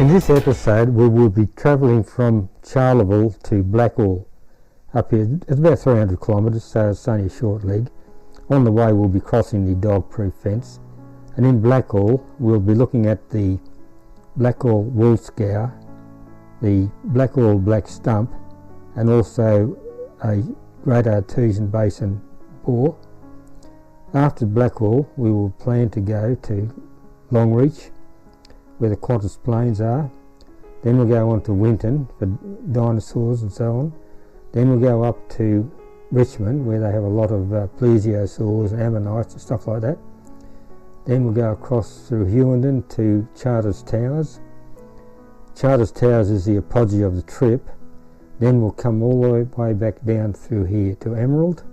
In this episode we will be travelling from Charleville to Blackall. Up here, it's about 300 kilometres, so it's only a short leg. On the way we'll be crossing the dog-proof fence, and in Blackall we'll be looking at the Blackall wool scour, the Blackall Black Stump, and also a Great Artesian Basin boar. After Blackall we will plan to go to Longreach, where the Qantas plains are. Then we'll go on to Winton for dinosaurs and so on. Then we'll go up to Richmond, where they have a lot of plesiosaurs and ammonites and stuff like that. Then we'll go across through Hewenden to Charters Towers. Charters Towers is the apogee of the trip. Then we'll come all the way back down through here to Emerald,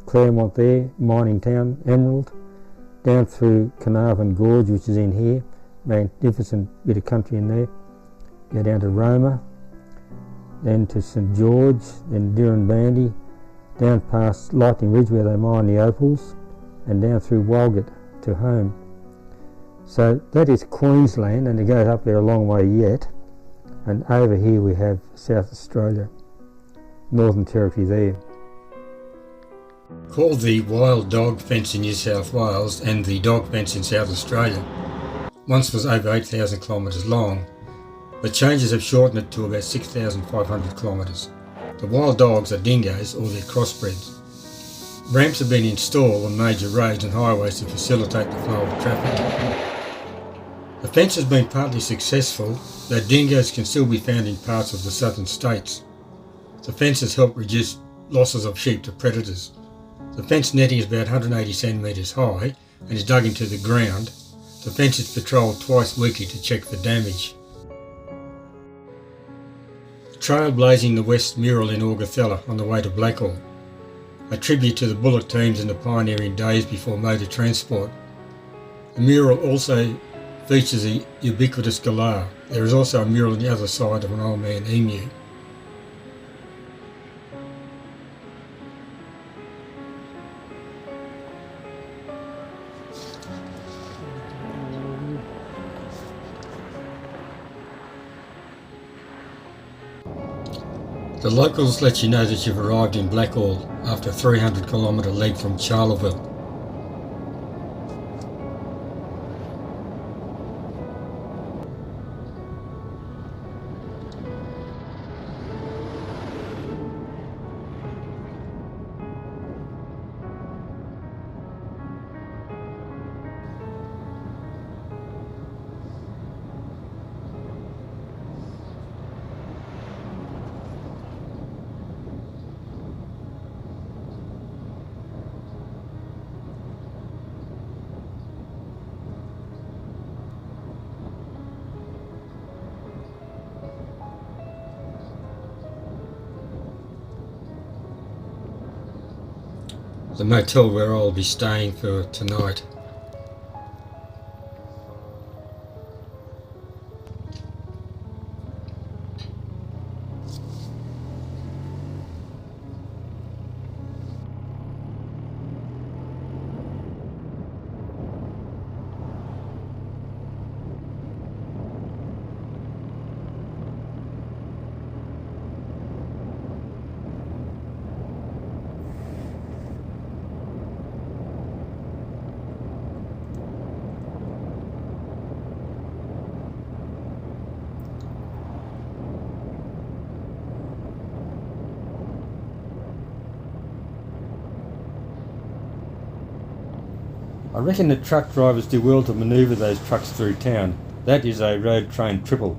Claremont there, mining town, Emerald, down through Carnarvon Gorge, which is in here, magnificent bit of country in there. Go down to Roma, then to St George, then Dirranbandy, down past Lightning Ridge where they mine the opals, and down through Walgett to home. So that is Queensland, and it goes up there a long way yet. And over here we have South Australia, Northern Territory there. Called the Wild Dog Fence in New South Wales and the Dog Fence in South Australia, once was over 8,000 kilometres long, but changes have shortened it to about 6,500 kilometres. The wild dogs are dingoes or their crossbreds. Ramps have been installed on major roads and highways to facilitate the flow of traffic. The fence has been partly successful, though dingoes can still be found in parts of the southern states. The fence has helped reduce losses of sheep to predators. The fence netting is about 180 centimetres high and is dug into the ground. The fence is patrolled twice weekly to check for damage. Trailblazing the West Mural in Augathella on the way to Blackall, a tribute to the bullock teams in the pioneering days before motor transport. The mural also features a ubiquitous galah. There is also a mural on the other side of an old man emu. The locals let you know that you've arrived in Blackall after a 300 kilometre leg from Charleville. The motel where I'll be staying for tonight. I reckon the truck drivers do well to manoeuvre those trucks through town. That is a road train triple.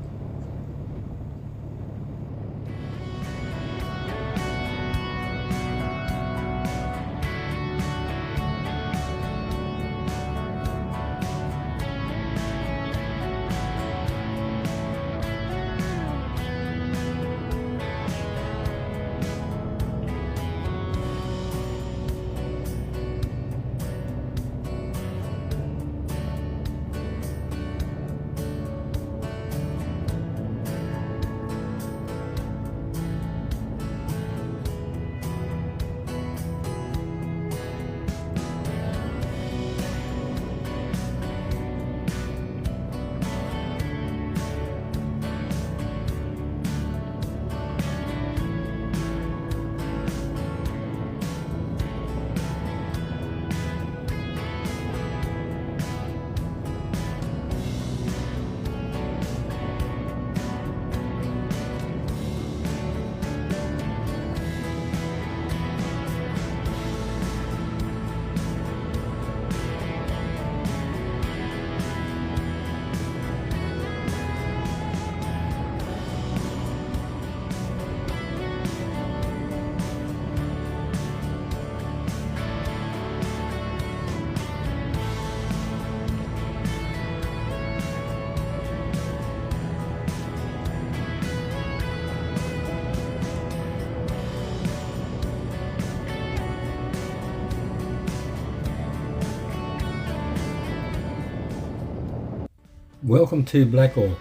Welcome to Blackall.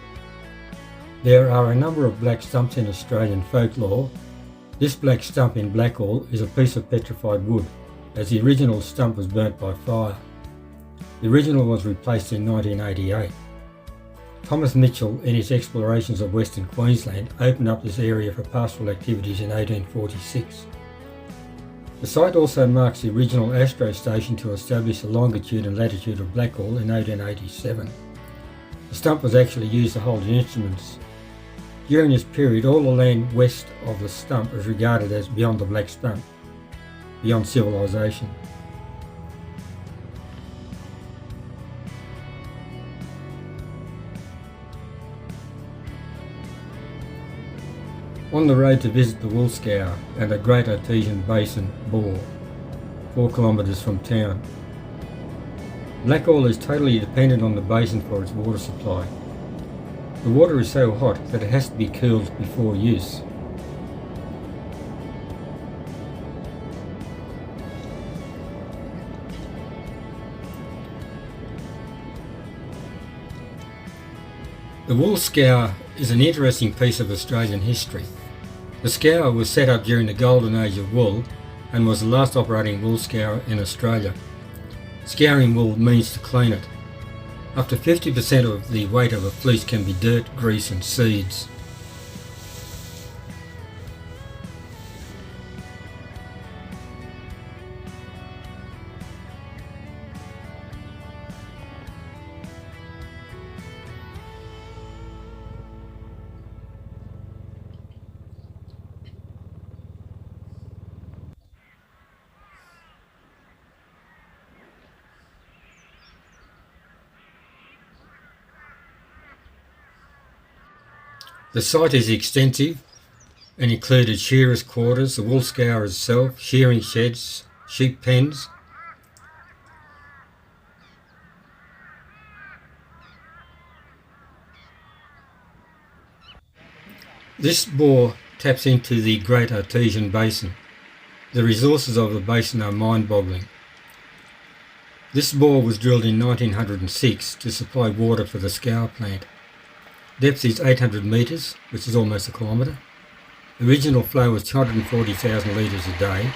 There are a number of black stumps in Australian folklore. This black stump in Blackall is a piece of petrified wood, as the original stump was burnt by fire. The original was replaced in 1988. Thomas Mitchell, in his explorations of Western Queensland, opened up this area for pastoral activities in 1846. The site also marks the original astro station to establish the longitude and latitude of Blackall in 1887. The stump was actually used to hold instruments. During this period, all the land west of the stump was regarded as beyond the Black Stump, beyond civilization. On the road to visit the wool scour and the Great Artesian Basin bore, 4 kilometres from town. Blackall is totally dependent on the basin for its water supply. The water is so hot that it has to be cooled before use. The wool scour is an interesting piece of Australian history. The scour was set up during the golden age of wool and was the last operating wool scour in Australia. Scouring wool means to clean it. Up to 50% of the weight of a fleece can be dirt, grease and seeds. The site is extensive and included shearers' quarters, the wool scour itself, shearing sheds, sheep pens. This bore taps into the Great Artesian Basin. The resources of the basin are mind-boggling. This bore was drilled in 1906 to supply water for the scour plant. Depth is 800 metres, which is almost a kilometre. The original flow was 240,000 litres a day.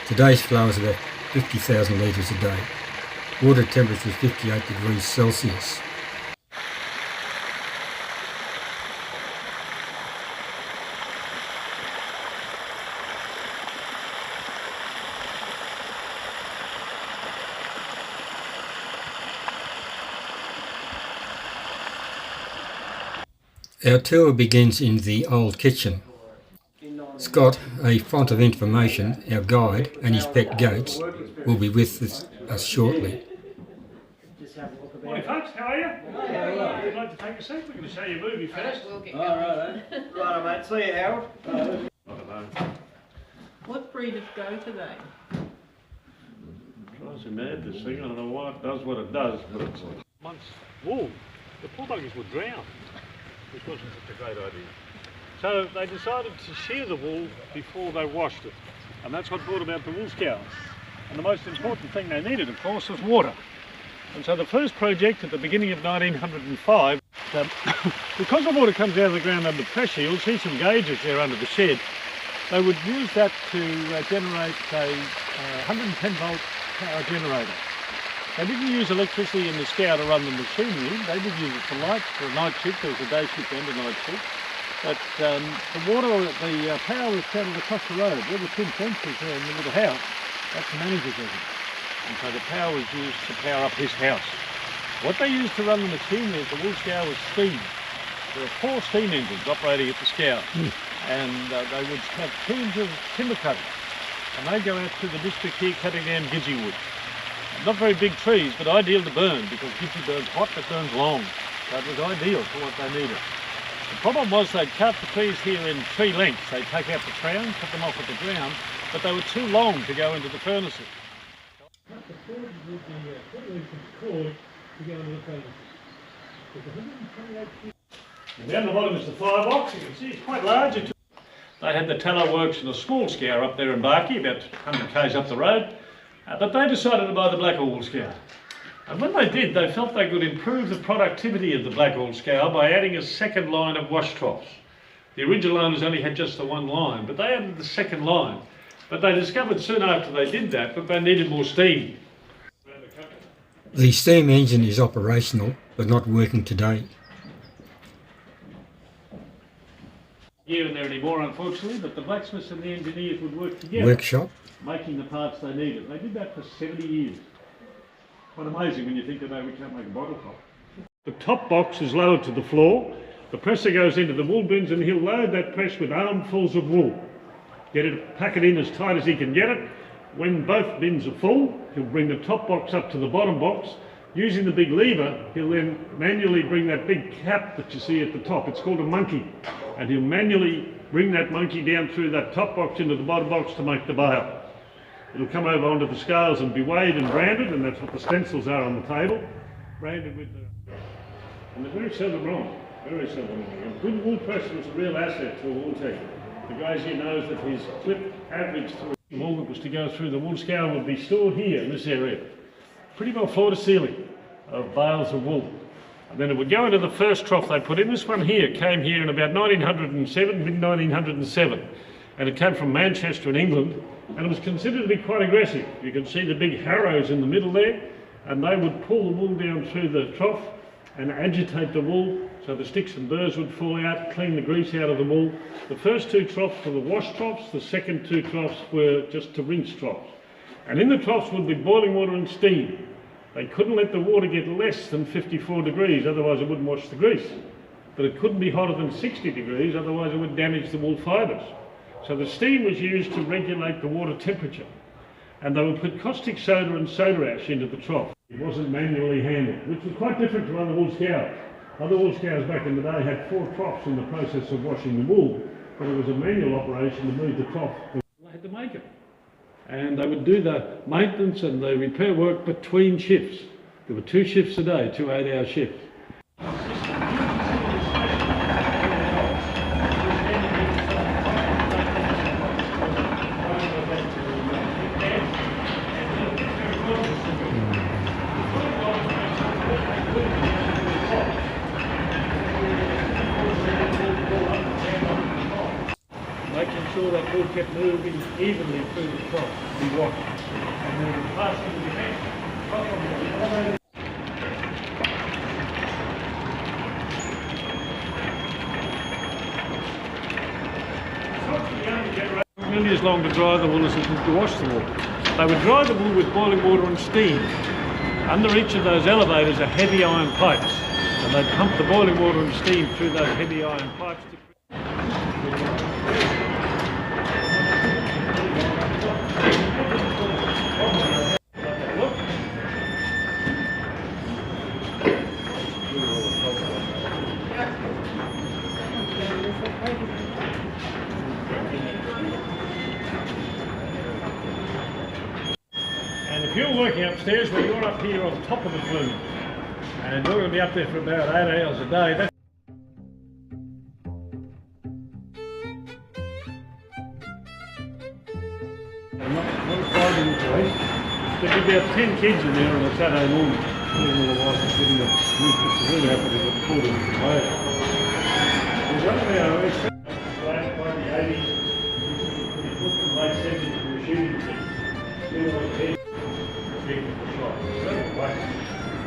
Today's flow is about 50,000 litres a day. Water temperature is 58 degrees Celsius. Our tour begins in the old kitchen. Scott, a font of information, our guide, and his pet goats will be with us shortly. Morning folks, how are you? Would you like to take a seat? We're going to show you a movie first. Right, mate. See you, Howard. What breed of goat are they? Drives me mad, this thing. I don't know why it does what it does, but it's once wool. The poor buggers would drown, which wasn't such a great idea. So they decided to shear the wool before they washed it, and that's what brought about the wool scours. And the most important thing they needed, of course, was water. And so the first project at the beginning of 1905, because the water comes out of the ground under pressure, you'll see some gauges there under the shed. They would use that to generate a 110 volt power generator. They didn't use electricity in the scour to run the machinery. They did use it for light, for a night shift. There was a day shift and a night shift. But the water, the power was channeled across the road. Where the tin fences there in the little house, that's the manager's residence. And so the power was used to power up his house. What they used to run the machinery at the wool scour was steam. There are 4 steam engines operating at the scour. And they would have teams of timber cutters. And they go out to the district here cutting down gidgee wood. Not very big trees, but ideal to burn because gidgee burns hot but burns long. So it was ideal for what they needed. The problem was they'd cut the trees here in 3 lengths. They'd take out the crown, cut them off at the ground, but they were too long to go into the furnaces. Cut the cord with the 4-inch cord to go into the furnaces. And down the bottom is the firebox. You can see it's quite large. They had the tallow works and a small scour up there in Barkey, about 100 k's up the road. But they decided to buy the Blackall wool scour. And when they did, they felt they could improve the productivity of the Blackall scour by adding a second line of wash troughs. The original owners only had just the one line, but they added the second line. But they discovered soon after they did that they needed more steam. The steam engine is operational but not working today. Here and there anymore, unfortunately, but the blacksmiths and the engineers would work together, Workshop. making the parts they needed. They did that for 70 years. Quite amazing when you think today we can't make a bottle top. The top box is lowered to the floor. The presser goes into the wool bins and he'll load that press with armfuls of wool. Pack it in as tight as he can get it. When both bins are full, he'll bring the top box up to the bottom box. Using the big lever, he'll then manually bring that big cap that you see at the top. It's called a monkey. And he'll manually bring that monkey down through that top box into the bottom box to make the bale. It'll come over onto the scales and be weighed and branded, and that's what the stencils are on the table. Branded with the... And they're very seldom wrong. Very seldom wrong. A good wool presser is a real asset to a wool tech. The guy here knows that his clip average through the wool that was to go through the wool scour would be stored here in this area. Pretty well floor to ceiling of bales of wool. And then it would go into the first trough they put in. This one here came here in about 1907, mid-1907. And it came from Manchester in England. And it was considered to be quite aggressive. You can see the big harrows in the middle there. And they would pull the wool down through the trough and agitate the wool so the sticks and burrs would fall out, clean the grease out of the wool. The first two troughs were the wash troughs, the second two troughs were just to rinse troughs. And in the troughs would be boiling water and steam. They couldn't let the water get less than 54 degrees, otherwise it wouldn't wash the grease. But it couldn't be hotter than 60 degrees, otherwise it would damage the wool fibres. So the steam was used to regulate the water temperature. And they would put caustic soda and soda ash into the trough. It wasn't manually handled, which was quite different to other wool scours. Other wool scours back in the day had 4 troughs in the process of washing the wool, but it was a manual operation to move the trough. They had to make it. And they would do the maintenance and the repair work between shifts. There were 2 shifts a day, 2 8-hour shifts. Making sure that wool kept moving evenly through the trough, be washed. And then it would pass into the next trough. Nearly as long to dry the wool as it is to wash the wool. They would dry the wool with boiling water and steam. Under each of those elevators are heavy iron pipes, and they'd pump the boiling water and steam through those heavy iron pipes. And if you're working upstairs, well, you're up here on top of the flume, and you're going to be up there for about 8 hours a day. Not a fighting place. There'd be about 10 kids in there on a Saturday morning. All the wives are sitting up. It's really happening to the pool in the way. There's one of our last by the 80s, we put the late 70s to a shooting team. Still on the head.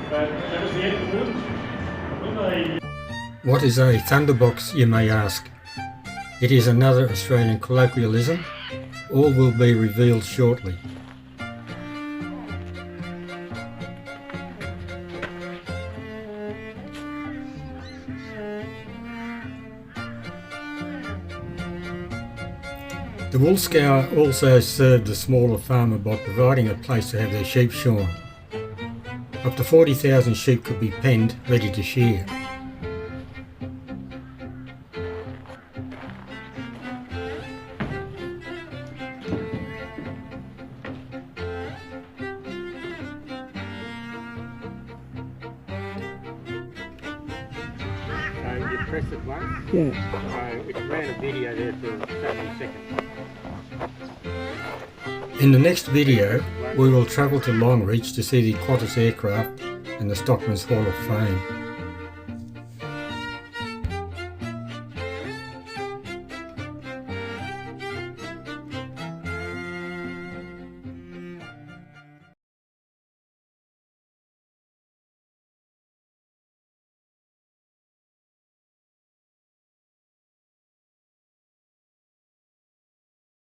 But that was the end of the woods. What is a thunderbox, you may ask? It is another Australian colloquialism. All will be revealed shortly. The wool scour also served the smaller farmer by providing a place to have their sheep shorn. Up to 40,000 sheep could be penned, ready to shear. So you press it once? Yeah. So it ran a video there for 70 seconds. In the next video, we will travel to Longreach to see the Qantas aircraft and the Stockman's Hall of Fame.